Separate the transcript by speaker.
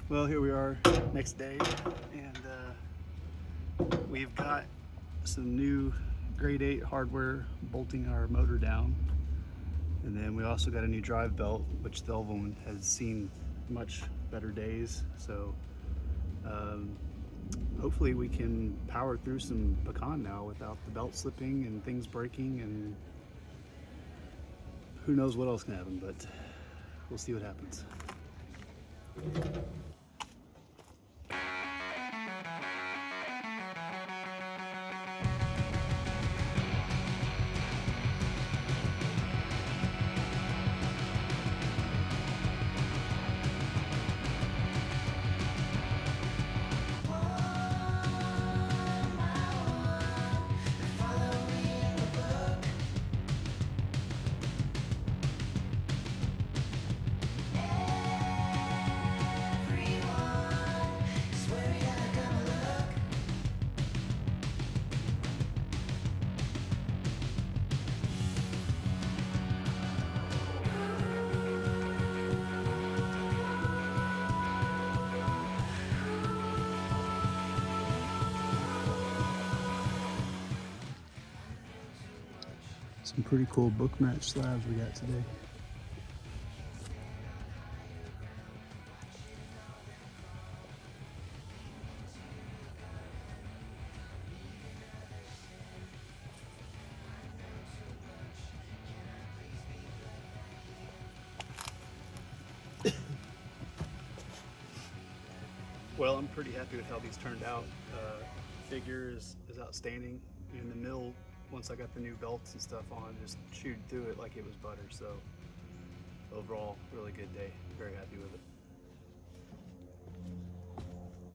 Speaker 1: Well, here we are, next day, and we've got some new grade 8 hardware bolting our motor down. And then we also got a new drive belt, which the old one has seen much better days. So hopefully we can power through some Pecan now without the belt slipping and things breaking, and who knows what else can happen, but we'll see what happens. Some pretty cool book match slabs we got today. Well, I'm pretty happy with how these turned out. Figure is outstanding. In the mill, once I got the new belts and stuff on, just chewed through it like it was butter. So overall, really good day. Very happy with it.